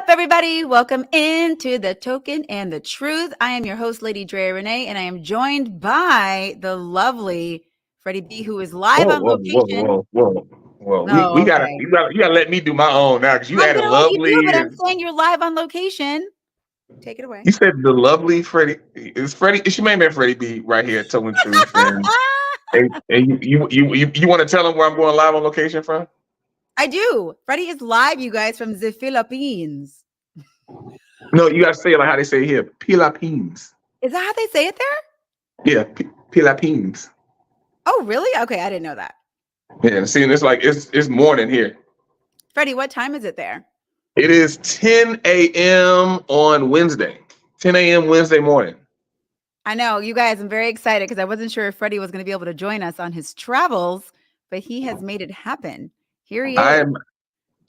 up, everybody? Welcome into the Token and the Truth. I am your host, Lady Drea Renee, and I am joined by the lovely Freddie B, who is live on location. Whoa. Oh, We gotta okay. you gotta let me do my own now because you I added know you lovely do, but I'm and saying you're live on location. Take it away. you said the lovely Freddie. Is Freddie? It's your main man Freddie B right here telling the truth and you want to tell him where I'm going live on location from? I do. Freddie is live, you guys, from the Philippines. No, you gotta say it like how they say it here. Philippines. Is that how they say it there? Yeah, Philippines. Oh, really? Okay, I didn't know that. Yeah, see, it's like it's morning here. Freddie, what time is it there? It is 10 a.m. on Wednesday. 10 a.m. Wednesday morning. I know, you guys, I'm very excited because I wasn't sure if Freddie was going to be able to join us on his travels, but he has made it happen. Here he is.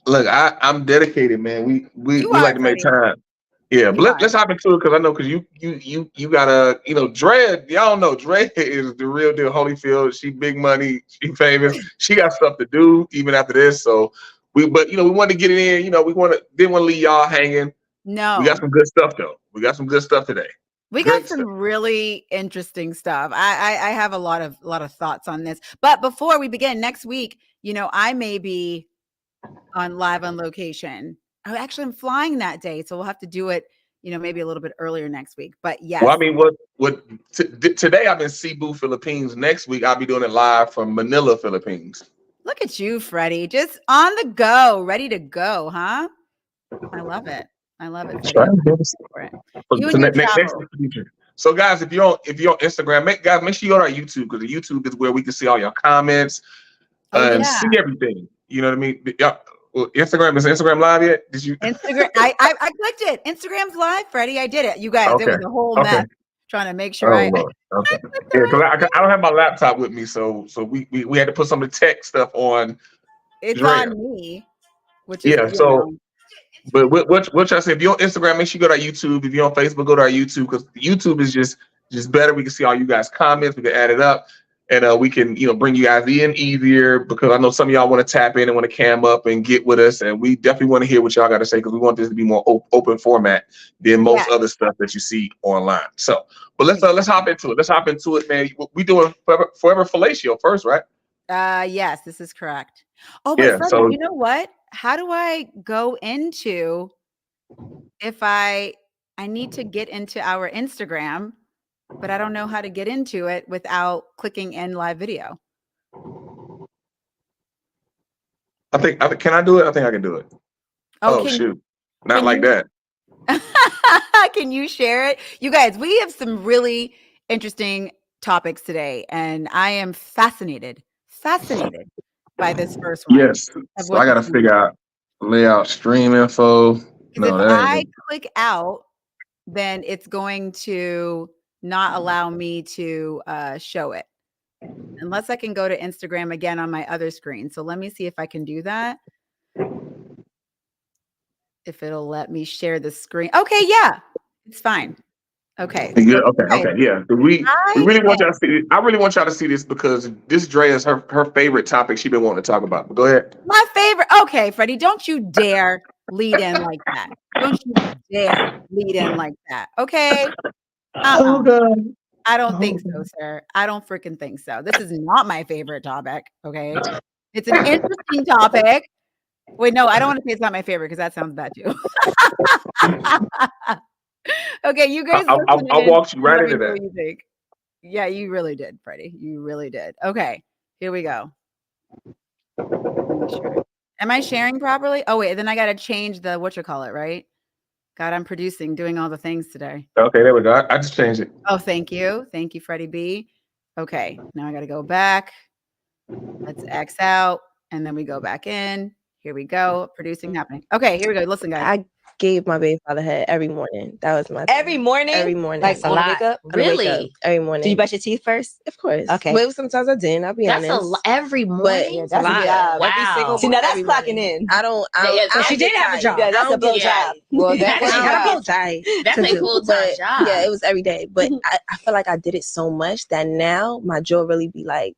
I'm dedicated, man. We You like are, to make Freddie. time. Yeah, You but are. let's hop into it because I know because you gotta Dre, y'all know Dre is the real deal. Holyfield, she big money, she famous, she got stuff to do even after this. So we wanted to get it in. Didn't want to leave y'all hanging. No. We got some good stuff though. We got some good stuff today. We got some really interesting stuff. I have a lot of thoughts on this. But before we begin, next week, I may be on live on location. I'm flying that day, so we'll have to do it, maybe a little bit earlier next week. But yes. Well, I mean, today I'm in Cebu, Philippines. Next week I'll be doing it live from Manila, Philippines. Look at you, Freddie. Just on the go, ready to go, huh? I love it. You and your travel. So, guys, if you're on Instagram, make sure you go to our YouTube because the YouTube is where we can see all your comments and see everything. You know what I mean? Instagram is Instagram live yet? Did you? Instagram. I clicked it. Instagram's live, Freddie. I did it. You guys, it was a whole mess trying to make sure Okay. Yeah, because I don't have my laptop with me, so we had to put some of the tech stuff on. It's Drea. On me, which is But what y'all say? If you're on Instagram, make sure you go to our YouTube. If you're on Facebook, go to our YouTube because YouTube is just better. We can see all you guys' comments. We can add it up, and we can bring you guys in easier because I know some of y'all want to tap in and want to cam up and get with us, and we definitely want to hear what y'all got to say because we want this to be more open format than most other stuff that you see online. So, but let's hop into it. Let's hop into it, man. We doing forever fellatio first, right? Yes, this is correct. Oh, but Freddie, you know what? How do I go into if I need to get into our Instagram, but I don't know how to get into it without clicking in live video? Can I do it? I think I can do it. Oh shoot. Not like that. Can you share it? You guys, we have some really interesting topics today, and I am fascinated by this first one. Yes. So I got to figure out layout, stream info. No, if I click out, then it's going to not allow me to show it unless I can go to Instagram again on my other screen. So let me see if I can do that. If it'll let me share the screen. Okay, yeah, it's fine. Okay. Yeah, okay, yeah. We really want y'all to see this. I really want y'all to see this because this Drea is her favorite topic she's been wanting to talk about. But go ahead. My favorite. Okay, Freddie, don't you dare lead in like that. Don't you dare lead in like that. Okay. Oh God. I don't think so, sir. I don't freaking think so. This is not my favorite topic. Okay. It's an interesting topic. Wait, no, I don't want to say it's not my favorite because that sounds bad too. Okay, you guys. I'll walk you right into that. What you think. Yeah, you really did, Freddie. You really did. Okay, here we go. Am I sharing properly? Oh, wait, then I got to change the whatchamacallit, right? God, I'm doing all the things today. Okay, there we go. I just changed it. Oh, thank you. Thank you, Freddie B. Okay, now I got to go back. Let's X out, and then we go back in. Here we go. Producing happening. Okay, here we go. Listen, guys. I gave my baby father head every morning. That was my thing. Every morning? Every morning. Like on the wake up? Really? Every morning. Do you brush your teeth first? Of course. Okay. But sometimes I didn't. I'll be honest. That's every morning? But that's a job. Wow. See, now that's clocking in. I don't she did have a job. Yeah, that's a blow job. Well, that's a blow job. That's a full-time job. Yeah, it was every day. But I feel like I did it so much that now my jaw really be like,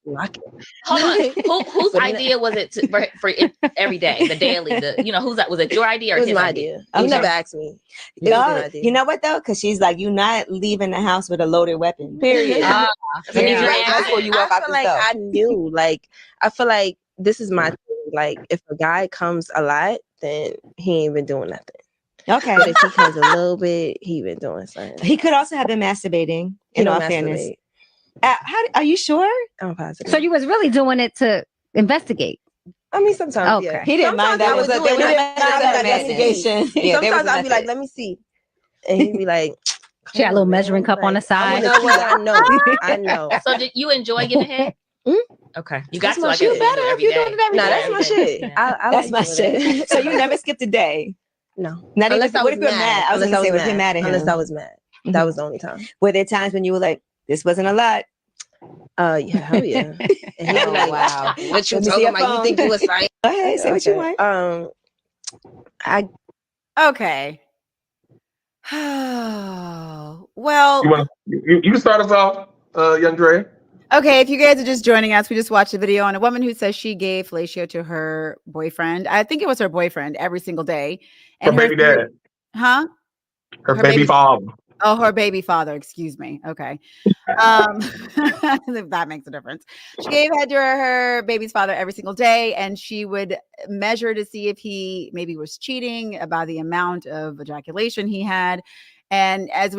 lock it. Hold on. Whose idea was it for it every day, the daily, who's that? Was it your idea or It was his my idea? idea. You never asked me. It was your No, idea. you know what though? Because she's like, you're not leaving the house with a loaded weapon. Period. Yeah. You need your Yeah. answer before you walk I out feel the like door. I knew. Like, I feel like this is my thing. Like, if a guy comes a lot, then he ain't been doing nothing. Okay. But if he comes a little bit, he been doing something. He could also have been masturbating. He In all don't fairness, masturbate. are you sure? I'm positive. So you was really doing it to investigate. I mean, sometimes, Okay. yeah. He didn't mind that. Sometimes There was an investigation. Yeah, there was sometimes a I'll be like, method. let me see. And he'd be like, She had a little measuring cup on the I side. know what I know. So did you enjoy giving head? Okay. You got That's to my like shit. it better if you're doing it every No, day. that's my shit. Yeah. I That's like my doing that. shit. So you never skipped a day. No. Not Unless even, I what was if you're mad? I was Unless going to say, what if you're mad at him? Unless I was mad. That was the only time. Were there times when you were like, this wasn't a lot? Yeah, hell yeah. And he'd be like, wow. What you Let me see talking your about? You phone. think you was fine? Go ahead, say what you want. Okay. Well, You can start us off, young Dre. okay, if you guys are just joining us, we just watched a video on a woman who says she gave fellatio to her boyfriend. I think it was her boyfriend every single day. Her baby dad. Huh? Her baby father. Oh, her baby father. Excuse me. Okay. If that makes a difference. She gave head to her baby's father every single day, and she would measure to see if he maybe was cheating about the amount of ejaculation he had. And as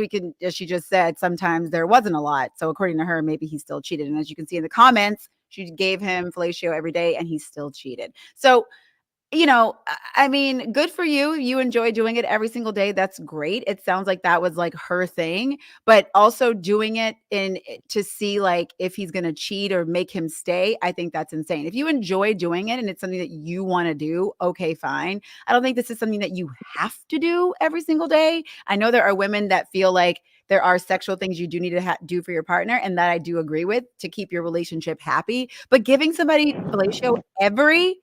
she just said, sometimes there wasn't a lot. So according to her, maybe he still cheated. And as you can see in the comments, she gave him fellatio every day and he still cheated. So, I mean, good for you. You enjoy doing it every single day. That's great. It sounds like that was like her thing, but also doing it to see like if he's going to cheat or make him stay. I think that's insane. If you enjoy doing it and it's something that you want to do, okay, fine. I don't think this is something that you have to do every single day. I know there are women that feel like there are sexual things you do need to do for your partner, and that I do agree with, to keep your relationship happy. But giving somebody fellatio every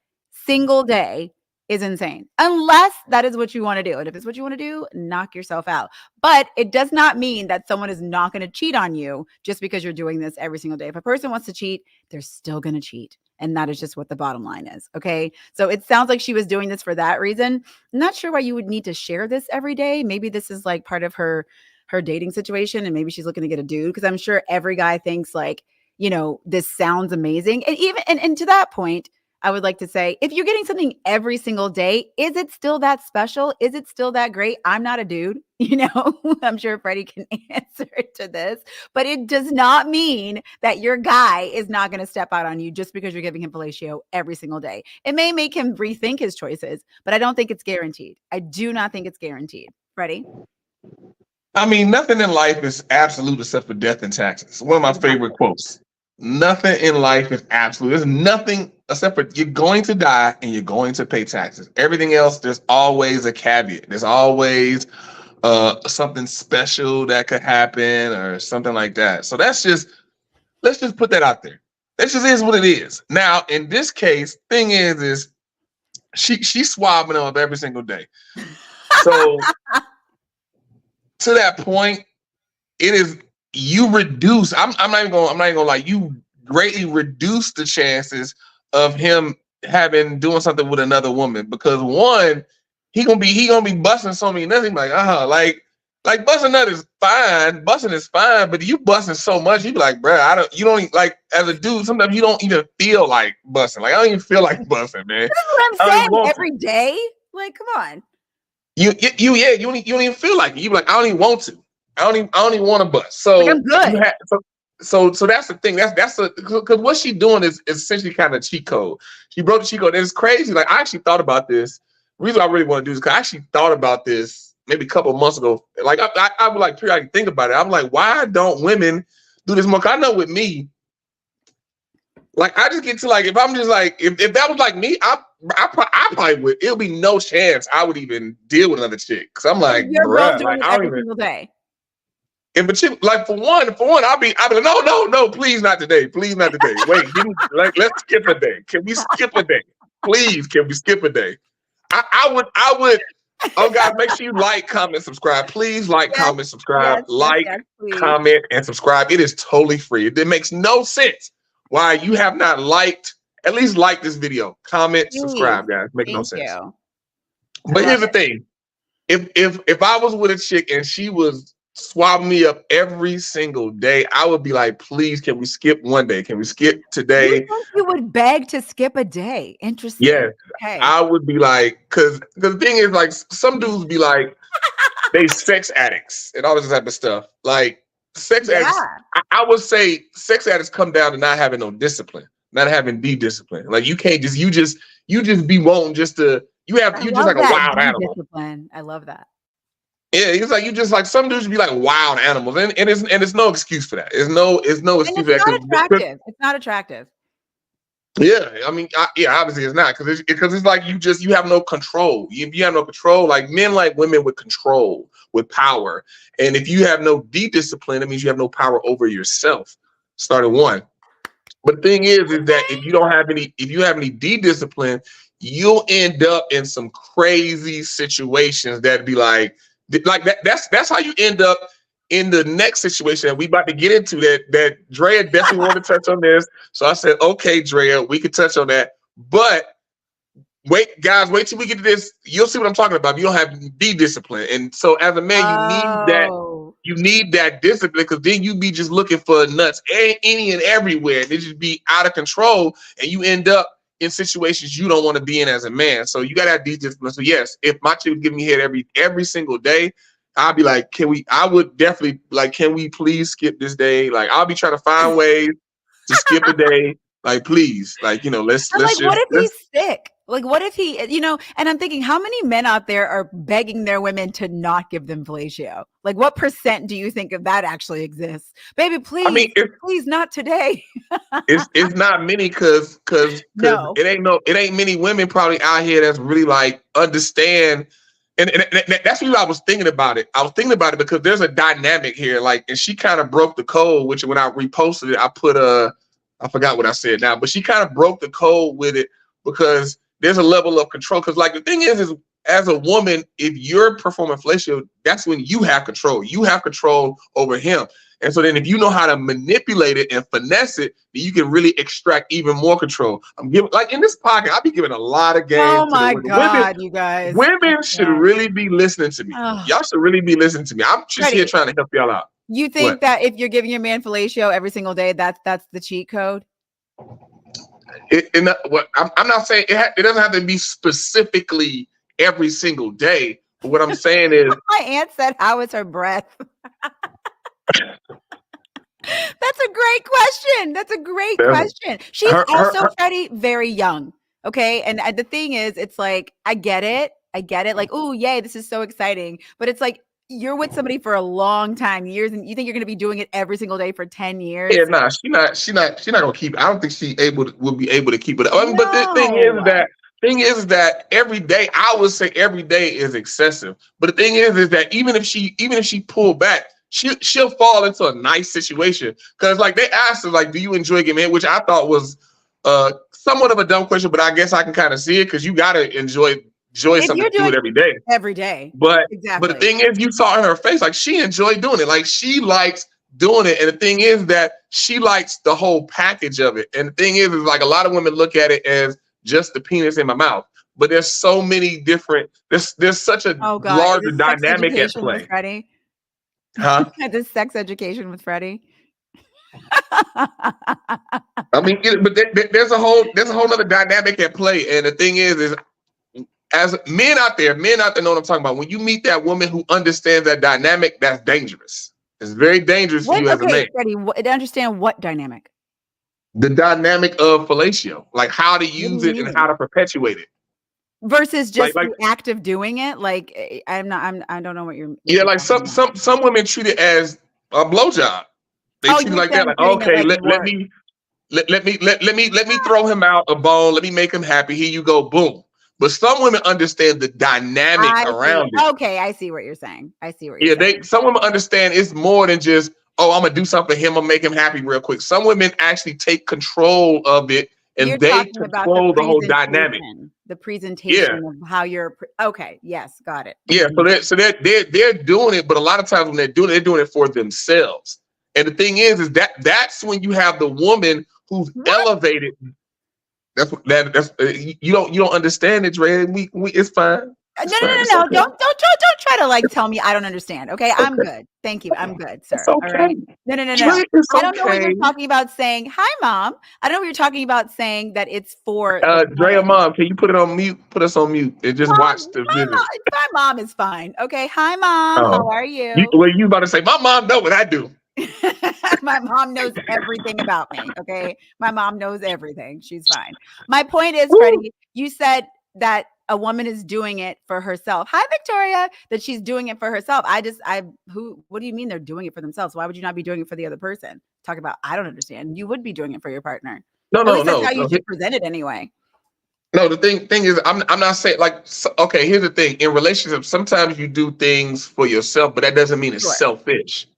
single day is insane, unless that is what you want to do. And if it's what you want to do, knock yourself out. But it does not mean that someone is not going to cheat on you just because you're doing this every single day. If a person wants to cheat, they're still going to cheat. And that is just what the bottom line is. Okay. So it sounds like she was doing this for that reason. I'm not sure why you would need to share this every day. Maybe this is like part of her dating situation, and maybe she's looking to get a dude, because I'm sure every guy thinks like, this sounds amazing. And even and to that point, I would like to say, if you're getting something every single day, is it still that special? Is it still that great? I'm not a dude, I'm sure Freddie can answer to this, but it does not mean that your guy is not going to step out on you just because you're giving him fellatio every single day. It may make him rethink his choices, but I don't think it's guaranteed. I do not think it's guaranteed. Freddie? I mean, nothing in life is absolute except for death and taxes. One of my favorite quotes. Nothing in life is absolute. There's nothing except for you're going to die and you're going to pay taxes. Everything else, there's always a caveat. There's always something special that could happen or something like that. So let's just put that out there. That just is what it is. Now, in this case, thing is she's swabbing them up every single day. So to that point, it is. You reduce. I'm not even gonna lie. You greatly reduce the chances of him doing something with another woman, because one, he gonna be busting so many nuts. He be like, like busting nut is fine. Busting is fine, but you busting so much, you be like, bro, you don't like, as a dude, sometimes you don't even feel like busting. Like, I don't even feel like busting, man. That's what I'm saying. Every day. Like, come on. You don't even feel like it. You be like, I don't even want to. I don't even want to bust. So like, I'm good. So that's the thing. That's because what she's doing is essentially kind of cheat code. She broke the cheat code. And it's crazy. Like, I actually thought about this. The reason I really want to do this, because I actually thought about this maybe a couple of months ago. Like, I would like periodically think about it. I'm like, why don't women do this more? 'Cause I know with me, like, I just get to like, if I'm just like, if that was like me, I probably would. It'll be no chance I would even deal with another chick. Cause I'm like, you're bruh, doing like, it I don't every even. single day. If a chick, like, for one, I'll be like, no, please not today. Please not today. Wait, let's skip a day. Can we skip a day? Please, can we skip a day? I would. Oh, guys, make sure you like, comment, subscribe. Please like, comment, subscribe, comment, and subscribe. It is totally free. It makes no sense why you have not liked, at least like this video, comment, Please. subscribe, guys. Make no Thank sense. you. But here's the thing: if I was with a chick and she was swabbing me up every single day, I would be like, please, can we skip one day? Can we skip You today? think you would beg to skip a day? Interesting. Yes, Okay. I would be like, because the thing is, like, some dudes be like, they sex addicts and all this type of stuff. Like sex addicts, I would say sex addicts come down to not having no discipline, not having discipline. Like you can't just you just be wanting just to you just like a wild animal. Discipline. I love that. Yeah, it's like you just like some dudes be like wild animals, and it's no excuse for that. It's no excuse And for it's that. not attractive. It's not attractive. Yeah, I mean, obviously it's not because it's like you have no control. You have no control. Like men like women with control, with power, and if you have no discipline, it means you have no power over yourself. Starting one, but the thing is that if you have any discipline, you'll end up in some crazy situations that be like that. That's how you end up in the next situation that we about to get into that Drea definitely wanted to touch on this. So I said, okay, Drea, we can touch on that. But wait, guys, wait till we get to this. You'll see what I'm talking about. You don't have discipline. And so as a man, you need that discipline because then you be just looking for nuts any and everywhere. They just be out of control and you end up in situations you don't want to be in as a man. So you gotta have discipline. So yes, if my chick would give me head every single day, I'll be like, I would definitely like, can we please skip this day? Like, I'll be trying to find ways to skip a day. Like, please, like, let's like, just. what if he's sick? Like, what if he, and I'm thinking, how many men out there are begging their women to not give them fellatio? Like, what % do you think of that actually exists? Baby, please, please not today. it's not many because it ain't many women probably out here that's really like understand. And that's what I was thinking about it. I was thinking about it because there's a dynamic here, like, and she kind of broke the code, which when I reposted it, I put I forgot what I said now, but she kind of broke the code with it because there's a level of control. Because like the thing is as a woman, if you're performing fellatio, that's when you have control. You have control over him. And so then if you know how to manipulate it and finesse it, then you can really extract even more control. I'm giving, like in this podcast, I'll be giving a lot of games. Oh my God, you guys. Women should really be listening to me. Y'all should really be listening to me. I'm just here trying to help y'all out. You think that if you're giving your man fellatio every single day, that's the cheat code? I'm not saying it doesn't have to be specifically every single day. But what I'm saying is, my aunt said, "How is her breath?" That's a great question. That's a great question. She's also Freddie, very young. Okay, and the thing is, it's like I get it. Like, oh yay, this is so exciting. But it's like you're with somebody for a long time, years, and you think you're going to be doing it every single day for 10 years. Yeah, nah, she's not going to keep it. I don't think she will be able to keep it. I mean, but the thing is that every day, I would say every day is excessive. But the thing is that even if she pulled back, she'll fall into a nice situation. Because like they asked her, like, do you enjoy getting in? Which I thought was somewhat of a dumb question, but I guess I can kind of see it because you got to enjoy something to do it every day. Every day. But the thing is, you saw in her face, like she enjoyed doing it. Like she likes doing it. And the thing is that she likes the whole package of it. And the thing is like a lot of women look at it as just the penis in my mouth. But there's so many different, there's such a larger dynamic at play. Freddie? Huh? This sex education with Freddie. I mean, but there's a whole other dynamic at play. And the thing is as men out there know what I'm talking about. When you meet that woman who understands that dynamic, that's dangerous. It's very dangerous for you as a man. Freddie, understand what dynamic? The dynamic of fellatio, like how to use it and how to perpetuate it. Versus just the act of doing it. Like I don't know what you're. Yeah, like some women treat it as a blowjob. They treat it like that. Like, okay, let me throw him out a bone. Let me make him happy. Here you go, boom. But some women understand the dynamic around it. Okay, I see what you're saying. Some women understand it's more than just, oh, I'm gonna do something for him, I'm make him happy real quick. Some women actually take control of it and they control the whole dynamic. The presentation of how you're okay. Yes, got it. Yeah, so they're doing it, but a lot of times when they're doing it for themselves. And the thing is that's when you have the woman who's elevated. That's you don't understand it, Dre. We it's fine. No. Okay. Don't try to like tell me I don't understand. Okay, I'm good. Thank you. I'm good, sir. It's okay. All right. No. Dre, it's I don't know what you're okay. talking about saying hi, mom. I don't know what you're talking about saying that it's for Drea, mom, can you put it on mute? Put us on mute and just watch the video. My mom is fine. Okay. Hi, mom. How are you? You about to say my mom know what I do. My mom knows everything about me. Okay. My mom knows everything. She's fine. My point is, Freddie, you said that a woman is doing it for herself. Hi, Victoria, that she's doing it for herself. What do you mean they're doing it for themselves? Why would you not be doing it for the other person? Talk about, I don't understand. You would be doing it for your partner. At least that's how you should present it anyway. No, the thing is, I'm not saying okay, here's the thing. In relationships, sometimes you do things for yourself, but that doesn't mean it's selfish.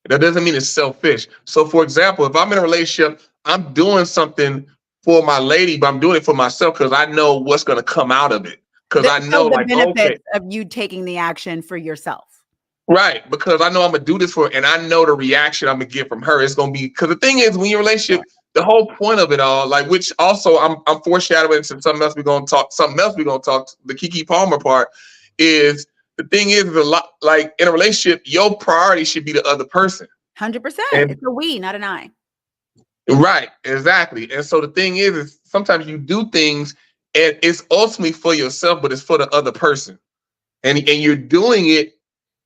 That doesn't mean it's selfish. So, for example, if I'm in a relationship, I'm doing something for my lady, but I'm doing it for myself because I know what's going to come out of it. Because I know the benefits of you taking the action for yourself. Right. Because I know I'm going to do this for her, and I know the reaction I'm going to get from her is going to be, because the thing is, when you're in a relationship, the whole point of it all, which also I'm foreshadowing into something else we're going to talk, the Keke Palmer part is, the thing is, a lot like in a relationship, your priority should be the other person. 100%. It's a we, not an I. Right, exactly. And so the thing is sometimes you do things and it's ultimately for yourself, but it's for the other person. And you're doing it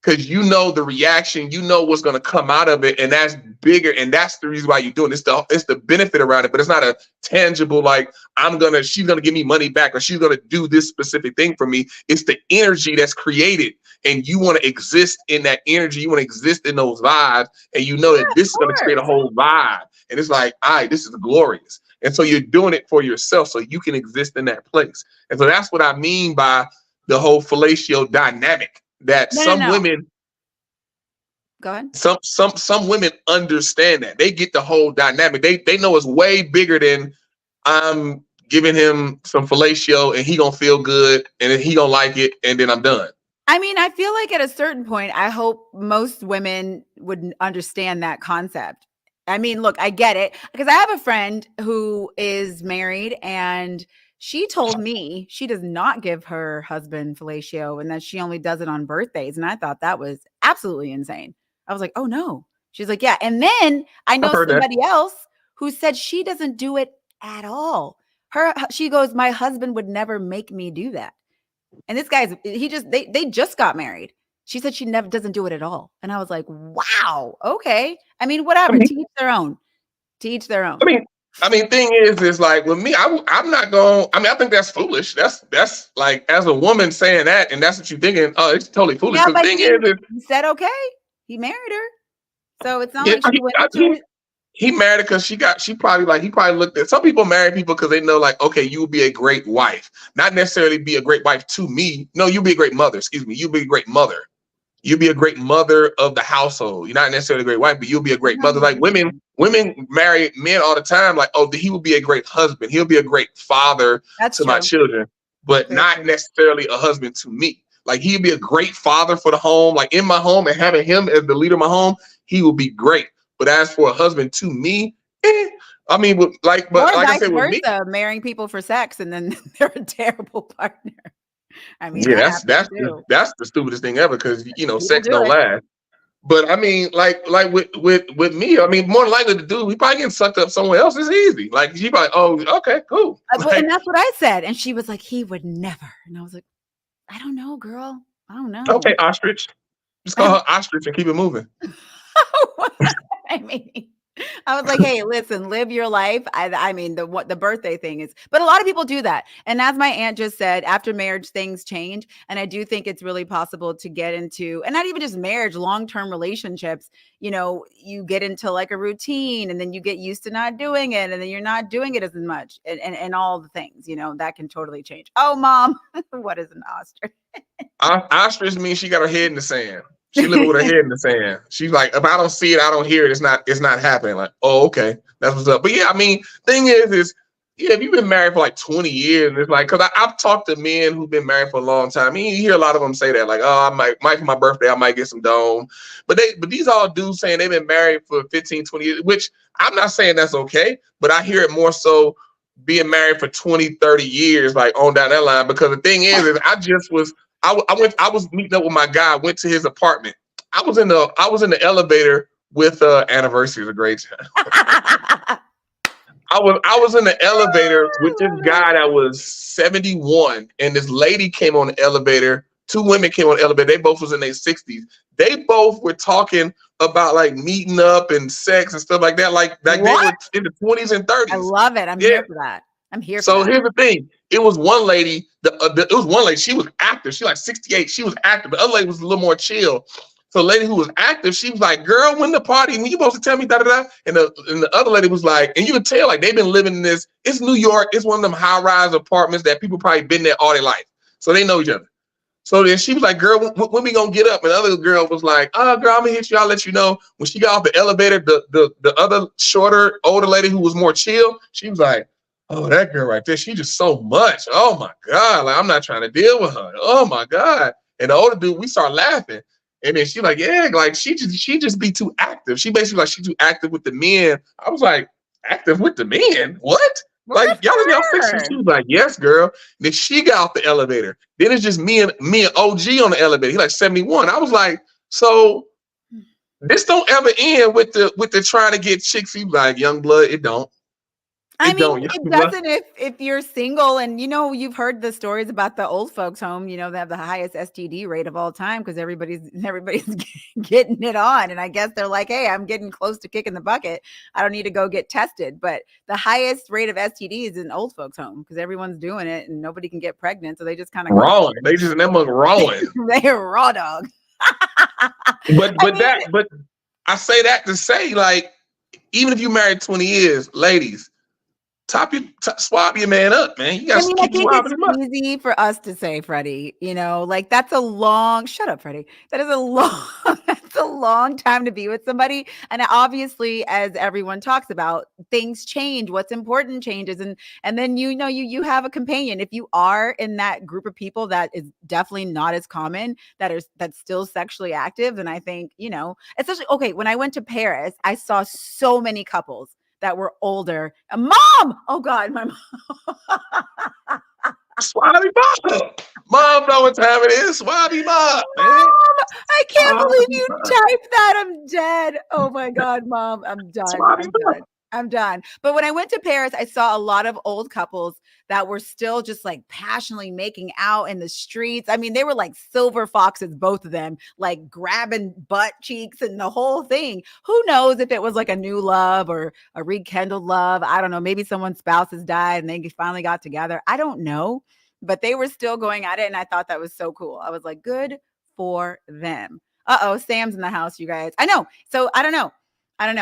because you know the reaction, you know what's going to come out of it, and that's bigger, and that's the reason why you're doing it. It's the benefit around it, but it's not a tangible she's gonna give me money back or she's gonna do this specific thing for me. It's the energy that's created, and you want to exist in that energy. You want to exist in those vibes, and you know that this is gonna create a whole vibe, and it's like, all right, this is glorious. And so you're doing it for yourself, so you can exist in that place. And so that's what I mean by the whole fellatio dynamic. That women, go ahead. Some women understand that. They get the whole dynamic. They know it's way bigger than I'm giving him some fellatio and he gonna feel good and he gonna like it and then I'm done. I mean, I feel like at a certain point, I hope most women would understand that concept. I mean, look, I get it because I have a friend who is married and she told me she does not give her husband fellatio and that she only does it on birthdays. And I thought that was absolutely insane. I was like, oh no. She's like, yeah. And then I know somebody else who said she doesn't do it at all. She goes, my husband would never make me do that. And this guy's, they just got married. She said she never doesn't do it at all. And I was like, wow. Okay. I mean, whatever. To each their own. To each their own. I mean, thing is like with me, I'm not going. I mean, I think that's foolish. That's like as a woman saying that, and that's what you're thinking. Oh, it's totally foolish. Yeah, but he said okay. He married her, so it's not like she went into it. He married her because he probably looked at some people marry people because they know like, okay, you will be a great wife, not necessarily be a great wife to me. No, you'll be a great mother. Excuse me, you'll be a great mother. You'll be a great mother of the household. You're not necessarily a great wife, but you'll be a great mother. Like women marry men all the time. Like, oh, he will be a great husband. He'll be a great father to my children, but not necessarily a husband to me. Like he'll be a great father for the home. Like in my home and having him as the leader of my home, he will be great. But as for a husband to me, I mean, like I said, with me, marrying people for sex and then they're a terrible partner. I mean, yeah, that's the stupidest thing ever because sex don't last. But I mean, like with me, I mean, more than likely the dude, we probably getting sucked up somewhere else. It's easy. Like she probably, oh, okay, cool. And that's what I said, and she was like, he would never. And I was like, I don't know, girl. I don't know. Okay, ostrich. Just call her ostrich and keep it moving. I mean, I was like, hey, listen, live your life. I mean, the birthday thing is, but a lot of people do that. And as my aunt just said, after marriage, things change. And I do think it's really possible to get into, and not even just marriage, long-term relationships, you get into like a routine and then you get used to not doing it. And then you're not doing it as much and all the things, that can totally change. Oh, mom, what is an ostrich? Ostrich means she got her head in the sand. She living with her head in the sand. She's like, if I don't see it, I don't hear it. It's not happening. Like, oh, okay, that's what's up. But yeah, I mean, thing is Yeah, if you've been married for like 20 years, it's like, because I've talked to men who've been married for a long time. You hear a lot of them say that, like, oh, I might for my birthday, I might get some dome. But these all dudes saying they've been married for 15, 20 years, which I'm not saying that's okay, but I hear it more so being married for 20, 30 years, like on down that line. Because the thing is I was meeting up with my guy, went to his apartment. I was in the elevator with Anniversary is a great time. I was in the elevator with this guy that was 71, and this lady came on the elevator. Two women came on the elevator. They both was in their 60s. They both were talking about like meeting up and sex and stuff like that. Like they were in the 20s and 30s. I love it. I'm here for that. I'm here. So here's the thing. It was one lady. It was one lady. She was active. She like 68. She was active. The other lady was a little more chill. So the lady who was active, she was like, girl, when the party, when you supposed to tell me da-da-da? And the other lady was like, and you could tell like they've been living in this, it's New York, it's one of them high-rise apartments that people probably been there all their life. So they know each other. So then she was like, girl, when we gonna get up? And the other girl was like, oh, girl, I'm gonna hit you, I'll let you know. When she got off the elevator, the other shorter, older lady who was more chill, she was like, oh, that girl right there, she just so much. Oh my God, like I'm not trying to deal with her. Oh my God. And the older dude, we start laughing. And then she like, yeah, like she just be too active. She basically like she too active with the men. I was like, active with the men? What? Like y'all in y'all 60s? She was like, yes, girl. Then she got off the elevator. Then it's just me and OG on the elevator. He like 71. I was like, so this don't ever end with the trying to get chicks. He was like, young blood, it don't. I mean, it doesn't if you're single and, you know, you've heard the stories about the old folks home, you know, they have the highest STD rate of all time because everybody's getting it on. And I guess they're like, hey, I'm getting close to kicking the bucket. I don't need to go get tested. But the highest rate of STDs is in old folks home because everyone's doing it and nobody can get pregnant. So they just kind of wrong. They just in them wrong. They're raw dog. But I say that to say, like, even if you married 20 years, ladies, swab your man up, man. You got to keep swabbing him up. It's easy for us to say, Freddie, you know, like that's a long, shut up, Freddie. That is that's a long time to be with somebody. And obviously, as everyone talks about, things change. What's important changes. And then, you know, you have a companion. If you are in that group of people that is definitely not as common, that's still sexually active, then I think, you know, especially, okay, when I went to Paris, I saw so many couples that were older. Mom! Oh God, my mom. Swabby mom. Mom know what time it is. Swabby mom. Man. I can't believe you typed that. I'm dead. Oh my God, Mom. I'm done. I'm done. But when I went to Paris, I saw a lot of old couples that were still just like passionately making out in the streets. I mean, they were like silver foxes, both of them, like grabbing butt cheeks and the whole thing. Who knows if it was like a new love or a rekindled love? I don't know. Maybe someone's spouse has died and they finally got together. I don't know. But they were still going at it. And I thought that was so cool. I was like, good for them. Sam's in the house, you guys. I know. So I don't know.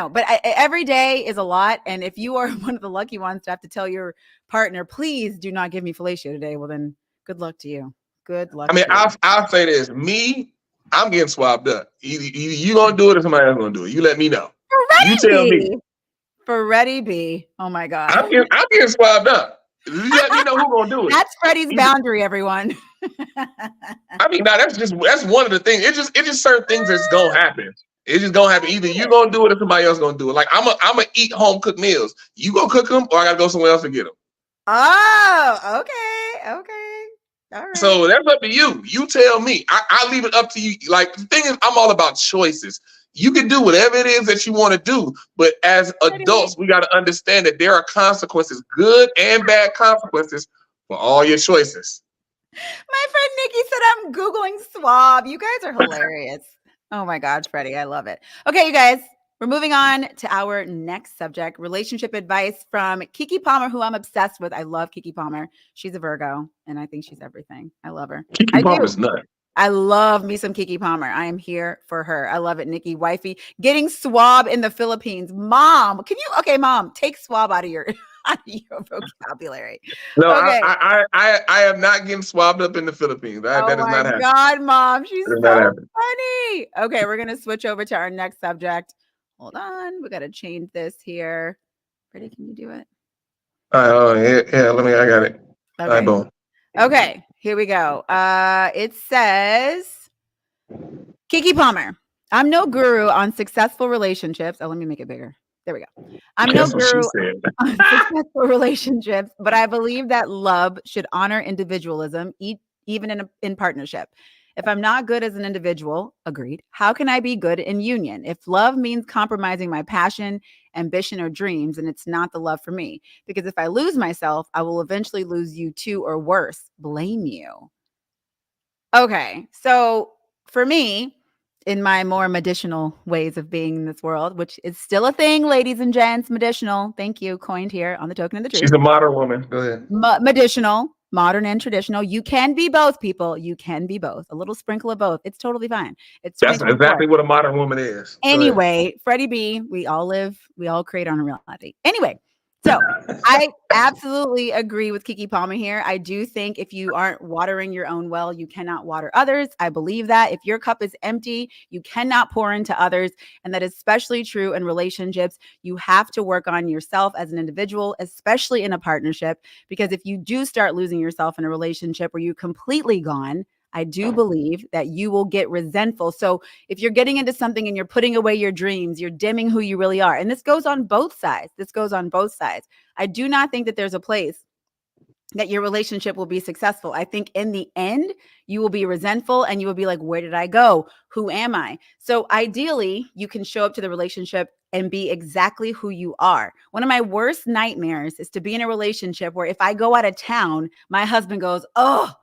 But every day is a lot. And if you are one of the lucky ones to have to tell your partner, please do not give me fellatio today, well, then good luck to you. Good luck. I mean, I'll say this. I'm getting swabbed up. Either you going to do it or somebody else going to do it. You let me know. You tell me. Freddie B. Oh, my God. I'm getting swabbed up. You let me know who's going to do it. That's Freddie's boundary, everyone. I mean, that's one of the things. It's just certain things that's going to happen. It's just gonna happen. Either you're gonna do it or somebody else gonna do it. Like I'm gonna eat home cooked meals. You gonna cook them, or I gotta go somewhere else to get them. Oh, okay. All right. So that's up to you. You tell me. I leave it up to you. Like the thing is, I'm all about choices. You can do whatever it is that you want to do, but as adults, we got to understand that there are consequences, good and bad consequences, for all your choices. My friend Nikki said I'm Googling swab. You guys are hilarious. Oh my God, Freddie, I love it. Okay, you guys, we're moving on to our next subject, relationship advice from Keke Palmer, who I'm obsessed with. I love Keke Palmer. She's a Virgo, and I think she's everything. I love her. Keke Palmer's nuts. I love me some Keke Palmer. I am here for her. I love it, Nikki. Wifey, getting swab in the Philippines. Mom, Mom, take swab out of your vocabulary. No, okay. I am not getting swabbed up in the Philippines. That is not happening. Oh my God, Mom, she's so funny. Okay, we're gonna switch over to our next subject. Hold on, we gotta change this here. Freddie, can you do it? Yeah. I got it. All right, Okay. boom. Okay, here we go. It says, Keke Palmer. I'm no guru on successful relationships. Oh, let me make it bigger. There we go. I'm no That's what she guru said. on successful relationships, but I believe that love should honor individualism, even in partnership. If I'm not good as an individual, agreed, how can I be good in union? If love means compromising my passion, ambition, or dreams, and it's not the love for me. Because if I lose myself, I will eventually lose you too, or worse, blame you. Okay, so for me, in my more medicinal ways of being in this world, which is still a thing, ladies and gents, medicinal. Thank you, coined here on the Token of the Truth. She's a modern woman. Go ahead. Medicinal, modern and traditional. You can be both, people. You can be both. A little sprinkle of both. It's totally fine. It's That's 2024. exactly what a modern woman is. Anyway, Freddie B, we all create our own reality. Anyway, so I absolutely agree with Keke Palmer here. I do think if you aren't watering your own well, you cannot water others. I believe that if your cup is empty, you cannot pour into others. And that is especially true in relationships. You have to work on yourself as an individual, especially in a partnership, because if you do start losing yourself in a relationship where you're completely gone, I do believe that you will get resentful. So if you're getting into something and you're putting away your dreams, you're dimming who you really are. And this goes on both sides. I do not think that there's a place that your relationship will be successful. I think in the end, you will be resentful and you will be like, where did I go? Who am I? So ideally, you can show up to the relationship and be exactly who you are. One of my worst nightmares is to be in a relationship where if I go out of town, my husband goes, oh,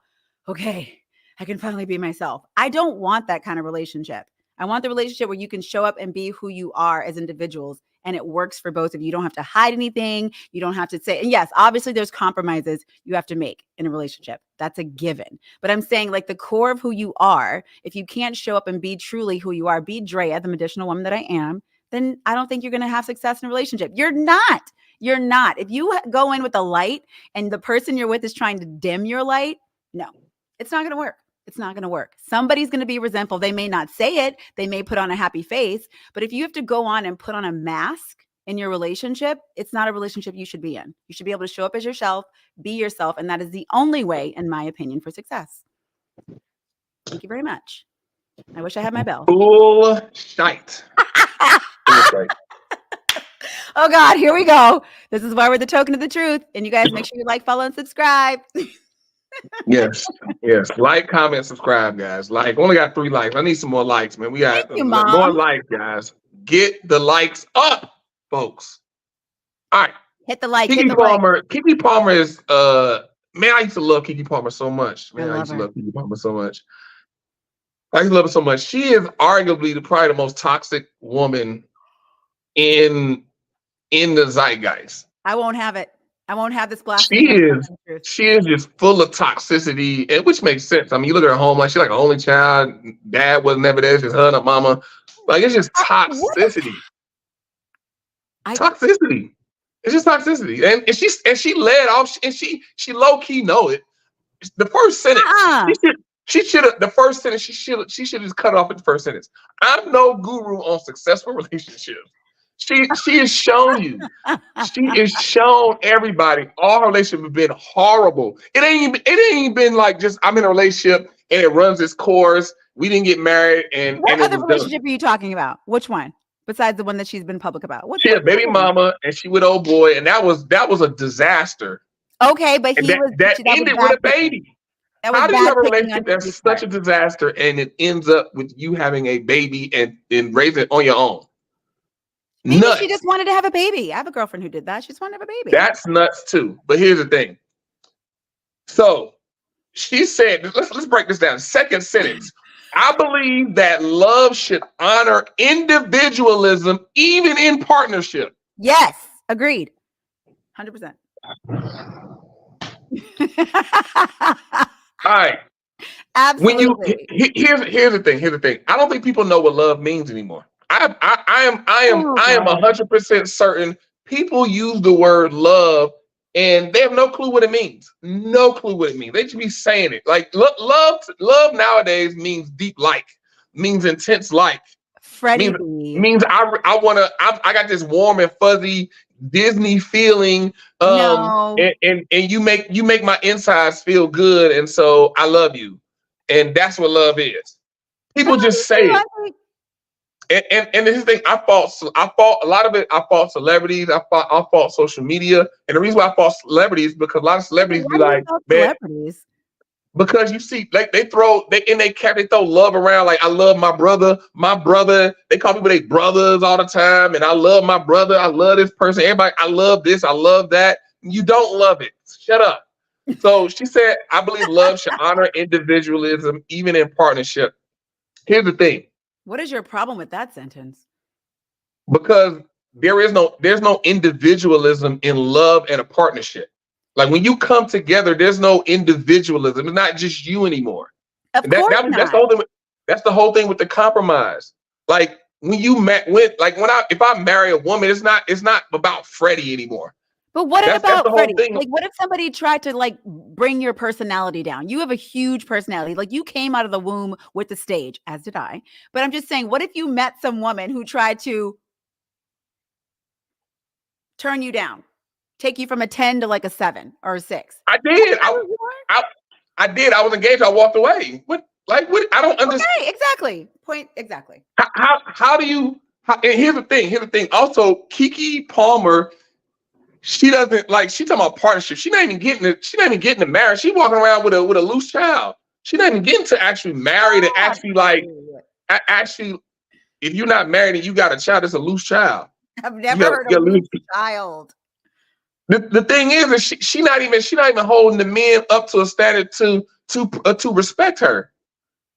okay, I can finally be myself. I don't want that kind of relationship. I want the relationship where you can show up and be who you are as individuals and it works for both of you. You don't have to hide anything. You don't have to say, and yes, obviously there's compromises you have to make in a relationship. That's a given. But I'm saying like the core of who you are, if you can't show up and be truly who you are, be Drea, the medicinal woman that I am, then I don't think you're going to have success in a relationship. You're not. If you go in with a light and the person you're with is trying to dim your light, no, it's not going to work. It's not going to work. Somebody's going to be resentful. They may not say it. They may put on a happy face. But if you have to go on and put on a mask in your relationship, it's not a relationship you should be in. You should be able to show up as yourself, be yourself. And that is the only way, in my opinion, for success. Thank you very much. I wish I had my bell. Bullshit. Oh, God, here we go. This is why we're the Token of the Truth. And you guys make sure you like, follow, and subscribe. Yes. Like, comment, subscribe, guys. Like, only got 3 likes. I need some more likes, man. We got more likes, guys. Get the likes up, folks. All right. Hit the like. Keke Palmer is man, I used to love Keke Palmer so much. I used to love Keke Palmer so much. She is arguably probably the most toxic woman in the zeitgeist. I won't have it. I won't have this blast. She is just full of toxicity, and which makes sense. I mean, you look at her home, like she's like an only child. Dad was never there. It's just her and her mama. Like it's just toxicity. Toxicity. It's just toxicity, and she led off, and she low key know it. The first sentence, she should have. The first sentence, she should have just cut off at the first sentence. I'm no guru on successful relationships. She has shown you. She has shown everybody all her relationships have been horrible. It ain't even been like just I'm in a relationship and it runs its course. We didn't get married and what other relationship are you talking about? Which one? Besides the one that she's been public about? She had baby mama and she with old boy, and that was a disaster. Okay, but that ended with a baby. How do you have a relationship that's such a disaster and it ends up with you having a baby and raising it on your own? Maybe she just wanted to have a baby. I have a girlfriend who did that. She just wanted to have a baby. That's nuts too. But here's the thing. So she said, let's break this down. Second sentence. I believe that love should honor individualism, even in partnership. Yes, agreed. 100%. All right. Absolutely. Here's the thing. I don't think people know what love means anymore. I am 100% certain people use the word love and they have no clue what it means. No clue what it means. They should be saying it. Like love nowadays means deep like, means intense like. Freddie means I got this warm and fuzzy Disney feeling, No. and you make my insides feel good, and so I love you, and that's what love is. People just say it. And this thing, I fought a lot of it. I fought celebrities. I fought social media. And the reason why I fought celebrities because a lot of celebrities be like, man, celebrities? because you see, like they throw love around. Like I love my brother. They call people their brothers all the time. And I love my brother. I love this person. Everybody, I love this. I love that. You don't love it. Shut up. So she said, I believe love should honor individualism, even in partnership. Here's the thing. What is your problem with that sentence? Because there's no individualism in love and a partnership. Like when you come together, there's no individualism. It's not just you anymore. Of course not. That's the whole thing with the compromise. Like when if I marry a woman, it's not about Freddie anymore. But what about Freddie? Like, what if somebody tried to like bring your personality down? You have a huge personality. Like you came out of the womb with the stage, as did I. But I'm just saying, what if you met some woman who tried to turn you down, take you from a 10 to like a 7 or a 6? I did. I did. I was engaged. I walked away. What? I don't understand. Okay, exactly. Point exactly. How do you? And here's the thing. Also, Keke Palmer. She doesn't like. She talking about partnership. She not even getting the marriage. She walking around with a loose child. She not even getting to actually married and actually if you're not married and you got a child, it's a loose child. I've never heard of a loose child. The thing is she not even holding the men up to a standard to respect her.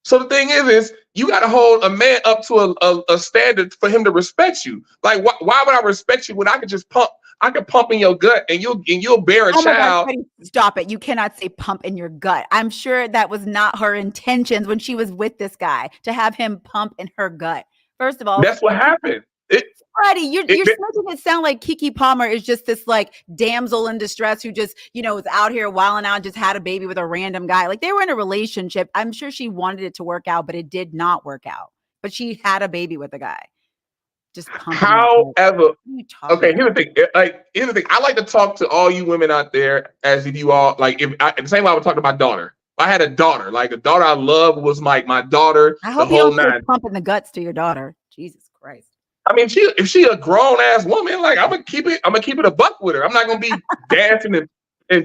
So the thing is you got to hold a man up to a standard for him to respect you. Like why would I respect you when I could just pump? I can pump in your gut and you'll bear a child. God, Freddie, stop it. You cannot say pump in your gut. I'm sure that was not her intentions when she was with this guy, to have him pump in her gut. First of all, that's what happened. Freddie, you're making it sound like Keke Palmer is just this like damsel in distress who just, is out here wilding out, just had a baby with a random guy. Like they were in a relationship. I'm sure she wanted it to work out, but it did not work out. But she had a baby with a guy. Just however, okay, here's the thing. I like to talk to all you women out there as if you all like. The same way I would talk to my daughter. I had a daughter. Like the daughter I love was my daughter. I hope you don't start pumping the guts to your daughter. Jesus Christ. I mean, if she a grown ass woman, like I'm gonna keep it a buck with her. I'm not gonna be dancing and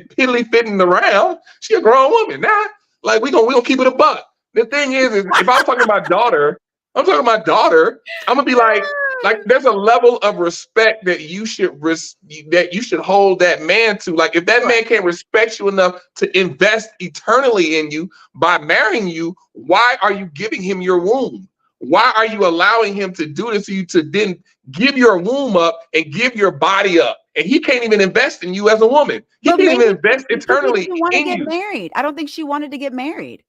piddly fitting around. She a grown woman. Nah, like we gonna keep it a buck. The thing is if I'm talking to my daughter, I'm gonna be like there's a level of respect that you should hold that man to. Like if that man can't respect you enough to invest eternally in you by marrying you, why are you giving him your womb? Why are you allowing him to do this to you, to then give your womb up and give your body up? And he can't even invest in you as a woman. He can't even invest eternally in you. Married. I don't think she wanted to get married.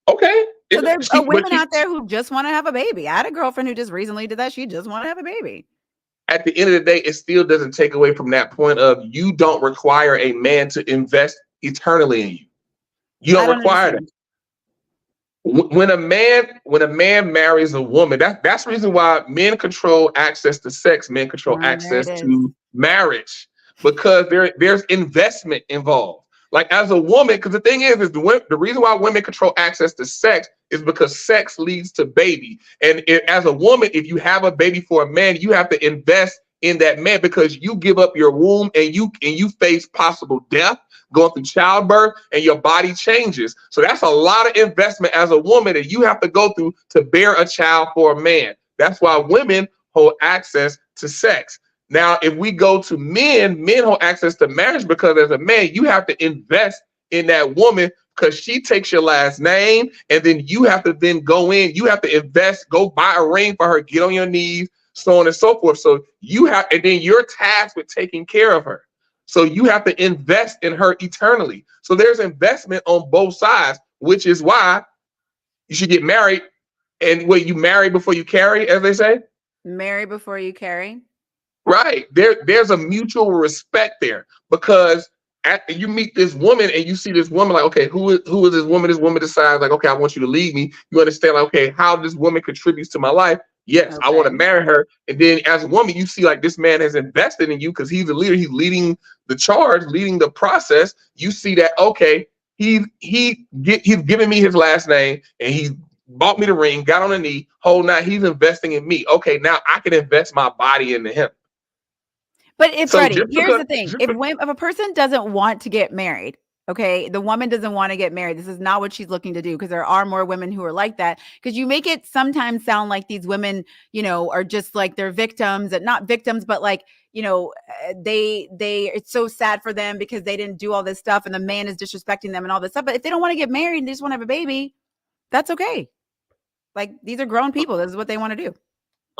Okay. So there's women out there who just want to have a baby. I had a girlfriend who just recently did that. She just want to have a baby. At the end of the day, it still doesn't take away from that point of you don't require a man to invest eternally in you. You don't require that. When a man marries a woman, that's the reason why men control access to sex, men control access to marriage, because there's investment involved. Like as a woman, because the thing is the reason why women control access to sex is because sex leads to baby. And as a woman, if you have a baby for a man, you have to invest in that man because you give up your womb and you face possible death, going through childbirth, and your body changes. So that's a lot of investment as a woman that you have to go through to bear a child for a man. That's why women hold access to sex. Now, if we go to men hold access to marriage because as a man, you have to invest in that woman because she takes your last name, and then you have to then go in, you have to invest, go buy a ring for her, get on your knees, so on and so forth. So and then you're tasked with taking care of her. So you have to invest in her eternally. So there's investment on both sides, which is why you should get married. And you marry before you carry, as they say. Marry before you carry. Right. There's a mutual respect there because you meet this woman and you see this woman like, okay, who is this woman? This woman decides like, okay, I want you to leave me. You understand like, okay, how this woman contributes to my life. Yes, I want to Okay. marry her. And then as a woman, you see like this man has invested in you because he's a leader. He's leading the charge, leading the process. You see that, okay, he's giving me his last name and he bought me the ring, got on a knee. Oh, now he's investing in me. Okay, now I can invest my body into him. But if So Freddie, just here's because, the thing: if a person doesn't want to get married, okay, the woman doesn't want to get married. This is not what she's looking to do, because there are more women who are like that. Because you make it sometimes sound like these women, you know, are just like they're victims, and not victims, but like, you know, they it's so sad for them because they didn't do all this stuff, and the man is disrespecting them and all this stuff. But if they don't want to get married and they just want to have a baby, that's okay. Like, these are grown people. This is what they want to do.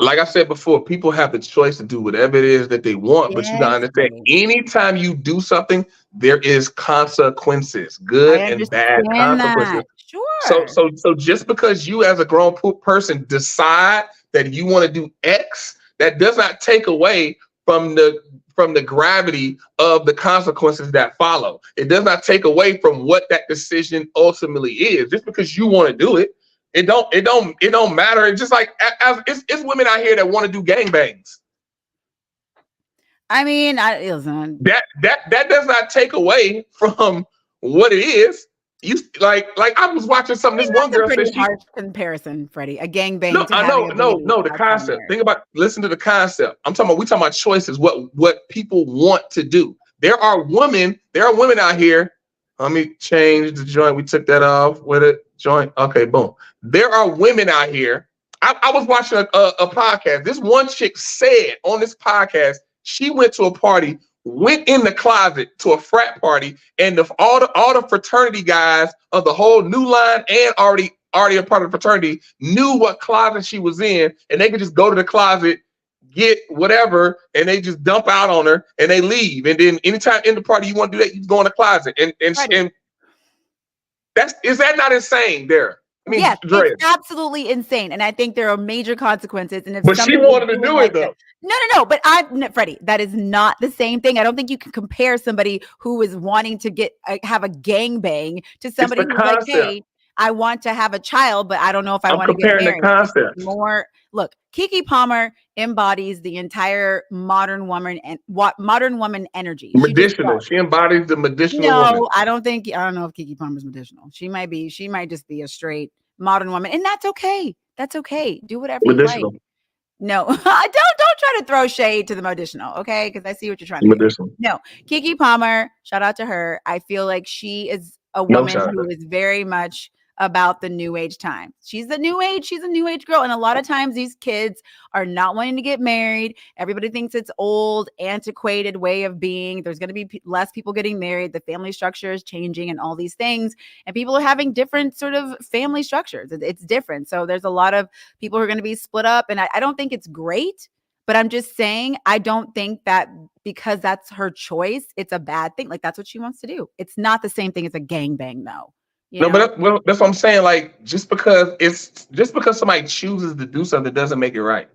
like I said before, people have the choice to do whatever it is that they want, but you gotta Yes, understand, Freddie. anytime you do something, there is consequences, good I and bad understand consequences. that. Sure. So just because you as a grown person decide that you want to do X, that does not take away from the gravity of the consequences that follow. It does not take away from what that decision ultimately is. Just because you want to do it, it don't matter. It's just like it's women out here that want to do gangbangs. I mean, listen. That does not take away from what it is. You like I was watching something. This one That's a girl said pretty she harsh comparison, Freddie. A gangbang no, to I having know, a baby no, the outside of concept. marriage. Think about, listen to the concept. We talking about choices, what people want to do. There are women out here. Let me change the joint. We took that off with it. Joint. Okay, boom. There are women out here. I was watching a podcast. This one chick said on this podcast, she went to a party, went in the closet to a frat party, and all the fraternity guys of the whole new line and already a part of the fraternity knew what closet she was in, and they could just go to the closet, get whatever, and they just dump out on her and they leave. And then anytime in the party you want to do that, you go in the closet. And is that not insane there? I mean, Yes, Dre. it's absolutely insane. And I think there are major consequences. And if But she somebody is wanted to doing do like it though. no, but Freddie, that is not the same thing. I don't think you can compare somebody who is wanting to have a gangbang to somebody who's like, hey, I want to have a child, but I don't know if I want to get comparing married. the concepts. Look, Keke Palmer embodies the entire modern woman and modern woman energy. Medicinal. She embodies the medicinal woman. I don't know if Keke Palmer's medicinal. She might just be a straight modern woman, and that's okay. That's okay. Do whatever Medicinal. you like. No, don't try to throw shade to the medicinal, okay? Because I see what you're trying to medicinal. do. No, Keke Palmer, shout out to her. I feel like she is a woman who is very much about the new age time. She's a new age girl. And a lot of times these kids are not wanting to get married. Everybody thinks it's old, antiquated way of being. There's going to be less people getting married. The family structure is changing and all these things. And people are having different sort of family structures. It's different. So there's a lot of people who are going to be split up. And I don't think it's great, but I'm just saying, I don't think that because that's her choice, it's a bad thing. Like, that's what she wants to do. It's not the same thing as a gangbang, though. But that's what I'm saying. Like, just because somebody chooses to do something doesn't make it right.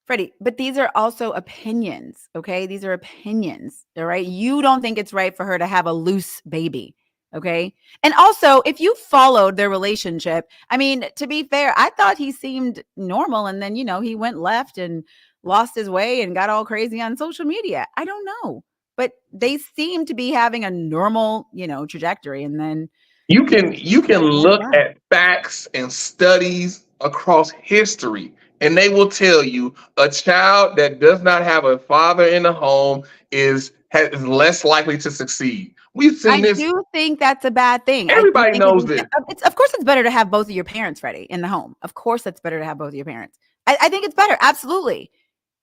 Freddie, but these are also opinions, okay? These are opinions, all right? You don't think it's right for her to have a loose baby, okay? And also, if you followed their relationship, I mean, to be fair, I thought he seemed normal, and then, he went left and lost his way and got all crazy on social media. I don't know, but they seem to be having a normal, trajectory, and then you can look at facts and studies across history, and they will tell you a child that does not have a father in the home is less likely to succeed. We've seen this. I do think that's a bad thing. Everybody knows this. Of course, it's better to have both of your parents, Freddie, in the home. Of course, it's better to have both of your parents. I think it's better. Absolutely.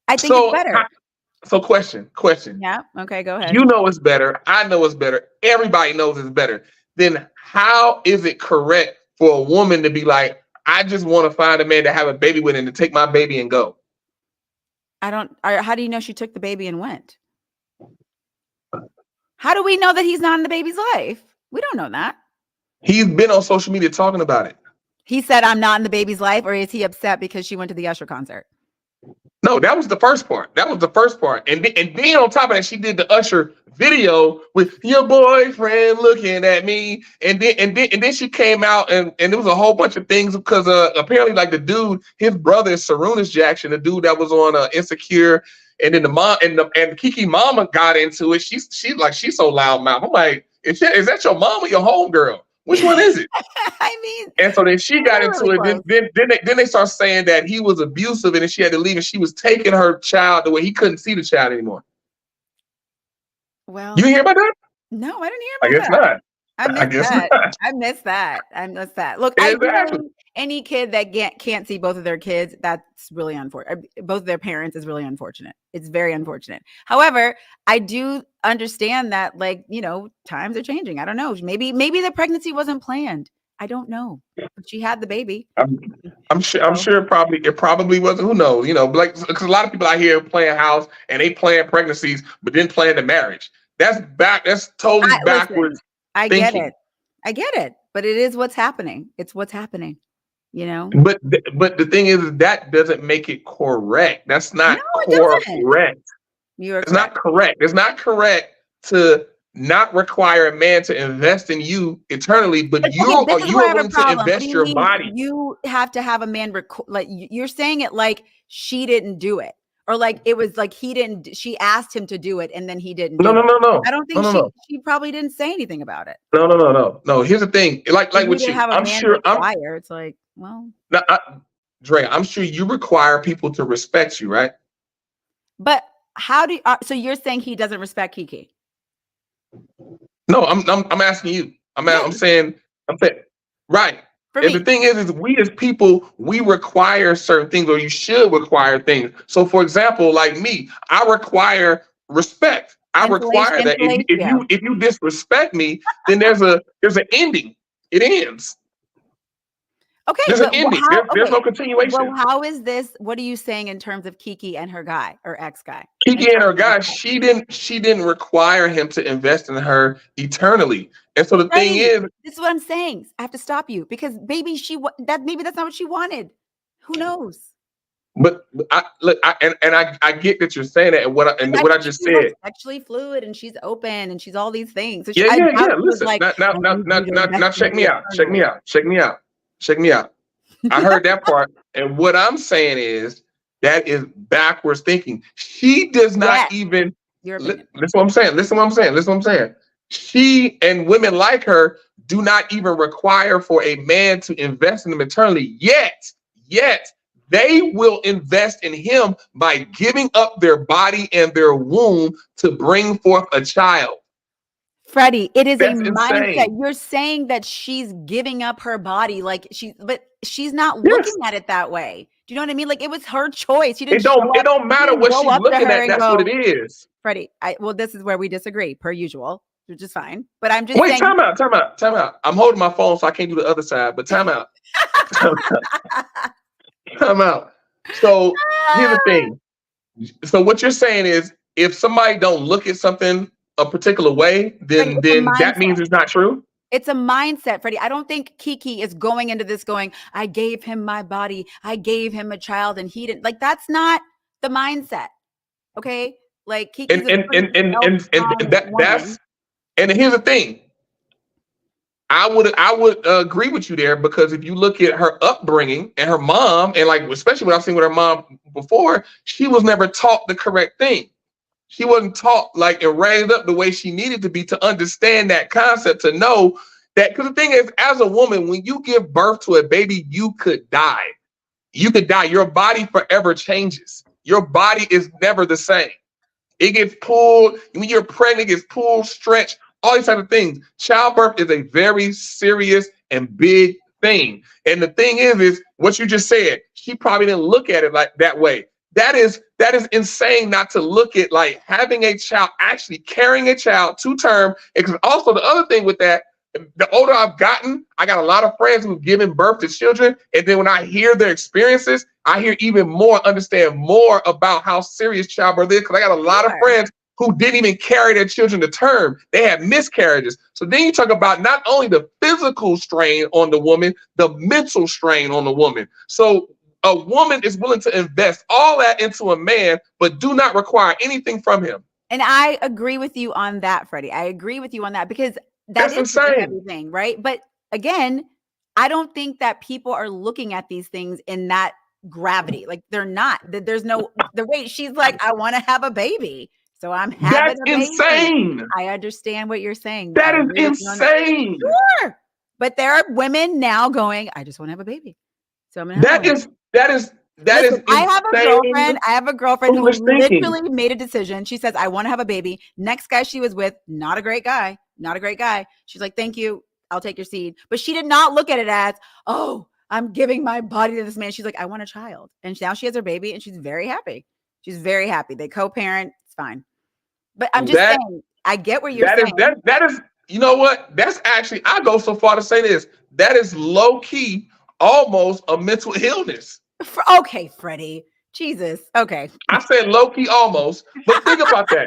I think it's better. So question. Yeah. Okay, go ahead. You know it's better. I know it's better. Everybody knows it's better. Then how is it correct for a woman to be like, I just want to find a man to have a baby with and to take my baby and go? How do you know she took the baby and went? How do we know that he's not in the baby's life? We don't know that. He's been on social media talking about it. He said, I'm not in the baby's life, or is he upset because she went to the Usher concert? No, that was the first part. That was the first part. And then on top of that, she did the Usher video with your boyfriend looking at me. And then she came out and there was a whole bunch of things because apparently like the dude, his brother is Sarunas Jackson, the dude that was on Insecure. And then the mom and Keke Mama got into it. She's so loud mouth. I'm like, is that your mom or your homegirl? Which one is it? I mean, and so then she got into really it. Then they start saying that he was abusive and then she had to leave and she was taking her child the way he couldn't see the child anymore. well, You didn't hear about that? no, I didn't hear I about guess that. not. I missed guess that. not. I missed that. I missed that. Look, Exactly. any kid that can't see both of their kids, that's really unfortunate. Both of their parents is really unfortunate. It's very unfortunate. However, I do understand that, like, you know, times are changing. I don't know. Maybe the pregnancy wasn't planned. I don't know. But she had the baby. I'm sure it probably wasn't. Who knows? You know, like because a lot of people out here playing house and they plan pregnancies, but then plan the marriage. That's totally backwards. Listen, I get it. But it is what's happening. It's what's happening. You know. But the thing is that doesn't make it correct. That's not correct. It's not correct. It's not correct to not require a man to invest in you eternally, but you are willing to invest your body. You have to have a man like you're saying it like she didn't do it, or like it was like he didn't. She asked him to do it, and then he didn't. No. I don't think she probably didn't say anything about it. No. Here's the thing. Like with you, I'm sure. It's like, well, Dre, I'm sure you require people to respect you, right? But how do you, so you're saying he doesn't respect Keke? No, I'm asking you. I'm saying right. And the thing is we as people, we require certain things, or you should require things. So for example, like me, I require respect. I require that if you disrespect me, then there's an ending. It ends. Okay, there's an ending. There's no continuation. Well, how is this? What are you saying in terms of Keke and her guy or ex-guy? Keke and her guy, she didn't require him to invest in her eternally. And so the thing is, this is what I'm saying. I have to stop you because maybe maybe that's not what she wanted. Who knows? But I get that you're saying that, and what I just said. Sexually fluid, and she's open, and she's all these things. So yeah. Listen, like, now check me out. Check me out. I heard that part, and what I'm saying is that is backwards thinking. She does not even. Listen what I'm saying. Listen what I'm saying. She and women like her do not even require for a man to invest in them eternally. Yet they will invest in him by giving up their body and their womb to bring forth a child. Freddie, it is That's a insane. mindset. You're saying that she's giving up her body, but she's not looking at it that way. Do you know what I mean? Like it was her choice. It don't matter what she's looking at. That's what it is. Freddie, this is where we disagree, per usual, which is fine. But I'm just saying. Wait, time out. I'm holding my phone, so I can't do the other side. But time out. Time out. So here's the thing. So what you're saying is, if somebody don't look at something a particular way, then that means it's not true. It's a mindset, Freddie. I don't think Keke is going into this going, I gave him my body, I gave him a child, and he didn't. Like that's not the mindset. Okay, like Keke. And here's the thing. I would agree with you there, because if you look at her upbringing and her mom, and like especially what I've seen with her mom before, she was never taught the correct thing. She wasn't taught and raised up the way she needed to be to understand that concept, to know that, because the thing is, as a woman, when you give birth to a baby, you could die. You could die. Your body forever changes. Your body is never the same. It gets pulled. When you're pregnant, it gets pulled, stretched, all these type of things. Childbirth is a very serious and big thing. And the thing is what you just said, she probably didn't look at it like that way. That is insane not to look at like having a child, actually carrying a child to term. Because also the other thing with that, the older I've gotten, I got a lot of friends who've given birth to children. And then when I hear their experiences, I hear even more, understand more about how serious childbirth is. Because I got a lot of friends who didn't even carry their children to term. They had miscarriages. So then you talk about not only the physical strain on the woman, the mental strain on the woman. So A woman is willing to invest all that into a man, but do not require anything from him. And I agree with you on that, Freddie. I agree with you on that because That's is a insane. heavy thing, right? But again, I don't think that people are looking at these things in that gravity. Like they're not. There's no the way she's like, I want to have a baby, so I'm having That's a baby. insane. I understand what you're saying. That I is agree with you on that. insane. Sure. But there are women now going, I just want to have a baby. So I'm gonna have one. That is Listen, I have a girlfriend. I have a girlfriend who foolish thinking. literally made a decision. She says, I want to have a baby. Next guy she was with, not a great guy. Not a great guy. She's like, thank you. I'll take your seed. But she did not look at it as, oh, I'm giving my body to this man. She's like, I want a child. And now she has her baby and she's very happy. She's very happy. They co-parent. It's fine. But I'm just saying, I get what you're saying. That is, you know what? That's actually, I go so far to say this. That is low key, almost a mental illness. Okay, Freddie. Jesus. Okay. I said low key almost, but think about that.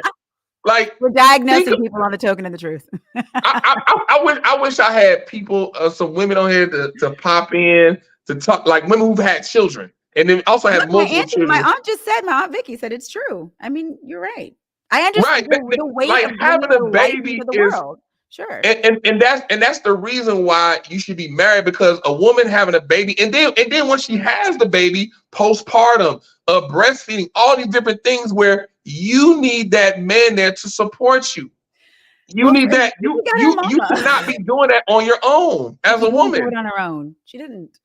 Like we're diagnosing people on the token of the truth. I wish I had people, some women on here to pop in to talk, like women who've had children, and then also have multiple children. My aunt just said, my aunt Vicky said it's true. I mean, you're right. I understand the weight like of having a baby the is world. Sure. And that's the reason why you should be married, because a woman having a baby, and then when she has the baby, postpartum, breastfeeding, all these different things where you need that man there to support you. You need that. You should not be doing that on your own as a woman. Do it on her own. She didn't.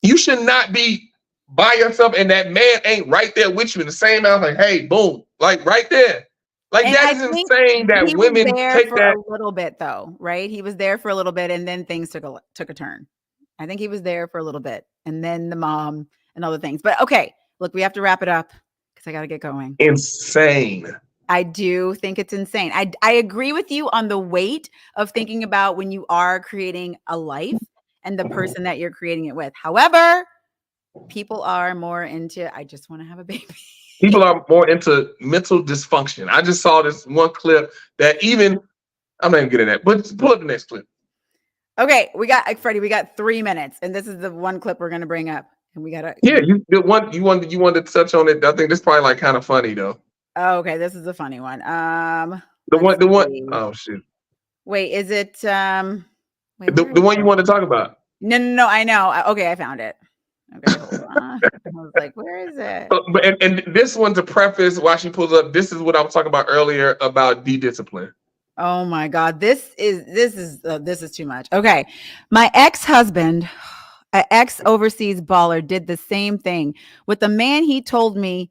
You should not be by yourself, and that man ain't right there with you in the same house. Like, hey, boom, like right there. Like and that is insane that women take that a little bit though, right? He was there for a little bit and then things took a turn. I think he was there for a little bit and then the mom and other things. But okay, look, we have to wrap it up because I got to get going. Insane. I do think it's insane. I agree with you on the weight of thinking about when you are creating a life and the person that you're creating it with. However, people are more into, I just want to have a baby. People are more into mental dysfunction. I just saw this one clip that even, I'm not even getting that, but pull up the next clip. Okay, Freddie, we got 3 minutes, and this is the one clip we're gonna bring up, and we gotta. Yeah, you wanted to touch on it. I think this is probably like kind of funny though. Oh, okay, this is a funny one. The one. Oh shoot. Wait, is it the one you want to talk about? No, I know. Okay, I found it. Okay, hold on. I was like, where is it? And this one, to preface while she pulls up, this is what I was talking about earlier about discipline. Oh my God, this is too much. Okay, my ex-husband, an ex-overseas baller, did the same thing with the man he told me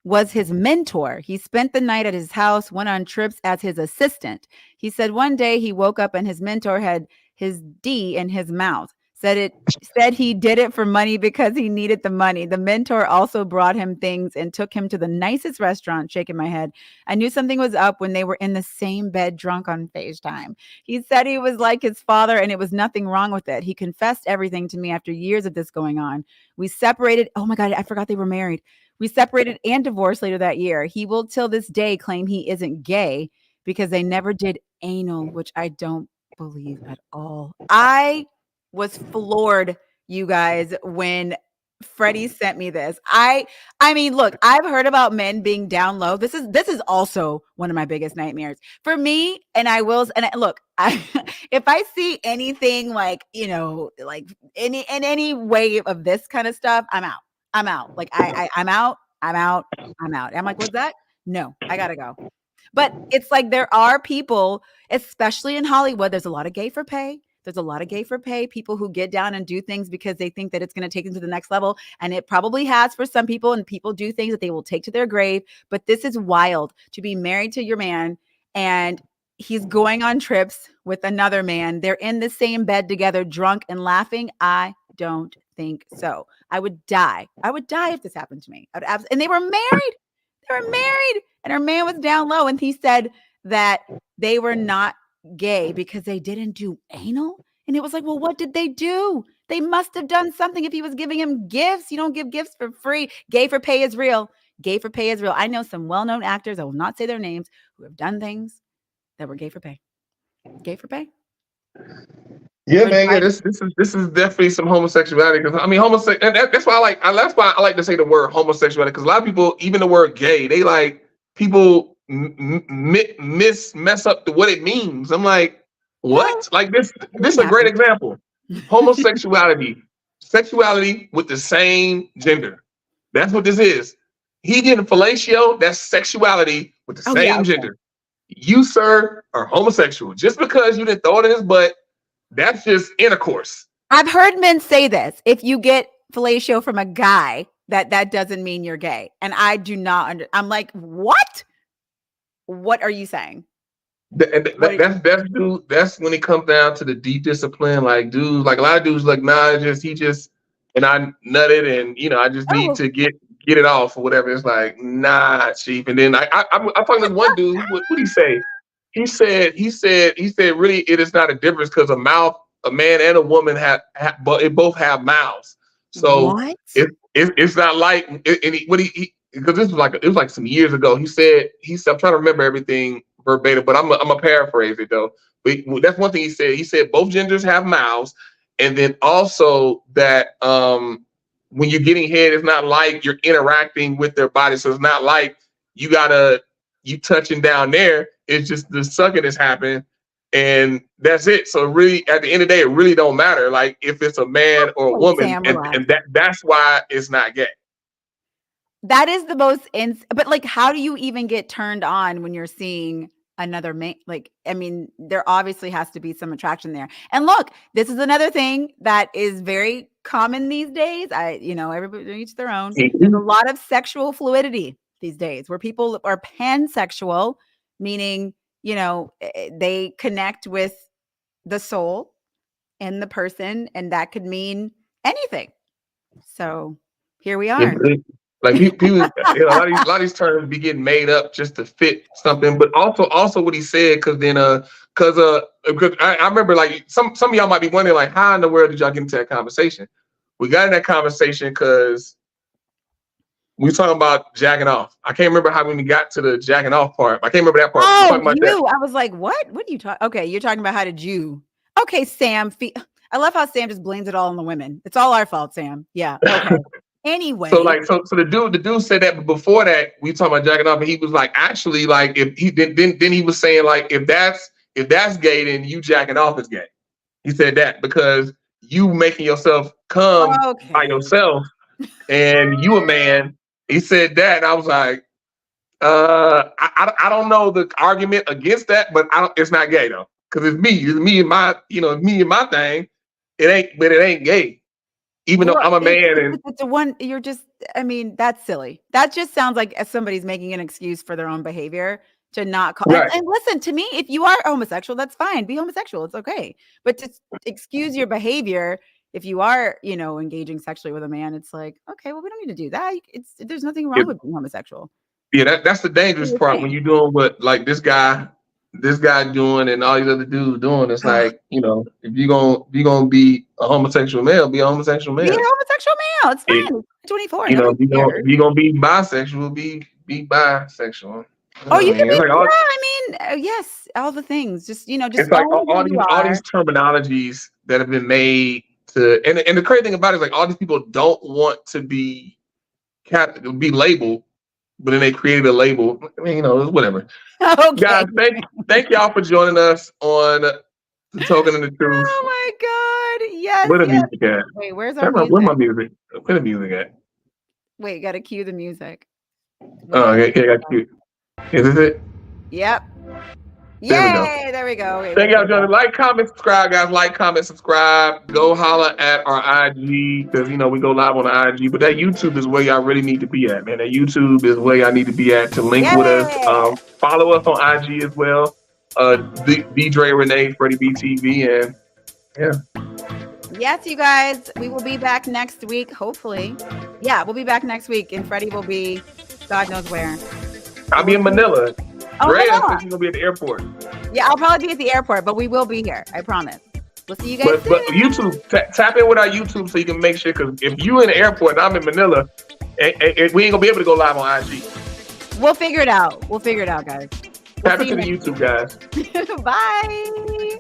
was his mentor. He spent the night at his house, went on trips as his assistant. He said one day he woke up and his mentor had his D in his mouth. Said he did it for money because he needed the money. The mentor also brought him things and took him to the nicest restaurant. Shaking my head. I knew something was up when they were in the same bed drunk on FaceTime. He said he was like his father and it was nothing wrong with it. He confessed everything to me after years of this going on. We separated. Oh my God, I forgot they were married. We separated and divorced later that year. He will till this day claim he isn't gay because they never did anal, which I don't believe at all. I was floored, you guys, when Freddie sent me this. I mean, look, I've heard about men being down low. This is also one of my biggest nightmares for me. And look, if I see anything like, like any way of this kind of stuff, I'm out. Like I'm out. I'm like, what's that? No, I gotta go. But it's like there are people, especially in Hollywood, there's a lot of gay for pay. There's a lot of gay for pay, people who get down and do things because they think that it's going to take them to the next level. And it probably has for some people, and people do things that they will take to their grave. But this is wild to be married to your man and he's going on trips with another man. They're in the same bed together, drunk and laughing. I don't think so. I would die. If this happened to me. And they were married. And her man was down low. And he said that they were not gay because they didn't do anal. And it was like, well, what did they do? They must have done something. If he was giving him gifts, you don't give gifts for free. Gay for pay is real. Gay for pay is real. I know some well-known actors, I will not say their names, who have done things that were gay for pay. Gay for pay. Yeah, man. Yeah, this is definitely some homosexuality. Because I mean, and that's why I like to say the word homosexuality. Because a lot of people, even the word gay, they like people mess up what it means. I'm like, what? Like this is a great example. Homosexuality, sexuality with the same gender. That's what this is. He getting fellatio. That's sexuality with the same gender. You, sir, are homosexual. Just because you didn't throw it in his butt. That's just intercourse. I've heard men say this. If you get fellatio from a guy, that doesn't mean you're gay. And I do not I'm like, what? What are you saying? That's when it comes down to the deep discipline. Like dudes, like a lot of dudes, like he just and I nutted, and I just need to get it off or whatever. It's like, nah, chief. And then I'm talking to one dude. What did he say? He said, really, it is not a difference because a man and a woman but it both have mouths. So it's not like because this was it was like some years ago. He said, I'm trying to remember everything verbatim, but I'm a paraphrase it though. But that's one thing he said. He said both genders have mouths, and then also that when you're getting head, it's not like you're interacting with their body. So it's not like you touching down there. It's just the sucking is happening, and that's it. So really, at the end of the day, it really don't matter. Like if it's a man or a woman, and that's why it's not gay. That is the most but like, how do you even get turned on when you're seeing another man? Like, I mean, there obviously has to be some attraction there. And look, this is another thing that is very common these days. Everybody each their own. There's a lot of sexual fluidity these days where people are pansexual, meaning, they connect with the soul and the person, and that could mean anything. So here we are. Like people, a lot of these terms be getting made up just to fit something. But also what he said, because I remember like some of y'all might be wondering like, how in the world did y'all get into that conversation? We got in that conversation because we were talking about jacking off. I can't remember how we got to the jacking off part. I can't remember that part. I was like, what? What are you talking? Okay, you're talking about how did you? Okay, Sam. I love how Sam just blames it all on the women. It's all our fault, Sam. Yeah. Okay. Anyway, so the dude said that, but before that, we talking about jacking off, and he was like, actually, like if he then he was saying like if that's gay, then you jacking off is gay. He said that because you making yourself come by yourself, and you a man. He said that, and I was like, I don't know the argument against that, but it's not gay though, because it's me and my thing. It ain't gay. Even though I'm a man, and it's one you're just. I mean, that's silly. That just sounds like somebody's making an excuse for their own behavior to not call. Right. And listen, to me, if you are homosexual, that's fine. Be homosexual. It's okay. But to excuse your behavior if you are, engaging sexually with a man, it's like, okay, well, we don't need to do that. There's nothing wrong with being homosexual. Yeah, that's the dangerous part when you're doing what like this guy doing and all these other dudes doing. It's like, if you're gonna be a homosexual male, be a homosexual male. Be a homosexual male. It's fine. 24. If you're gonna be bisexual, be bisexual. You can be. Yes, all the things. Just just. It's like all these terminologies that have been made to, and the crazy thing about it is like all these people don't want to be labeled, but then they created a label. I mean, it's whatever. Okay. Guys, thank y'all for joining us on the Token and the Truth. Oh my God! Yes. Where the music at? Wait, where's our music? Where's my music? Where the music at? Wait, gotta cue the music. Oh, okay, got cue. Is this it? Yep. Yay! There we go. Okay, thank y'all for joining. Like, comment, subscribe, guys. Like, comment, subscribe. Go holler at our IG because we go live on the IG. But that YouTube is where y'all really need to be at, man. That YouTube is where y'all need to be at to link with us. Follow us on IG as well. DJ Renee, Freddie BTV, and yeah. Yes, you guys. We will be back next week, hopefully. Yeah, we'll be back next week, and Freddie will be God knows where. I'll be in Manila. Ray Manila. says he's gonna be at the airport. Yeah, I'll probably be at the airport, but we will be here. I promise. We'll see you guys soon. But YouTube, tap in with our YouTube so you can make sure. Because if you in the airport and I'm in Manila, we ain't gonna be able to go live on IG. We'll figure it out. We'll figure it out, guys. Tap into the YouTube, guys. Bye.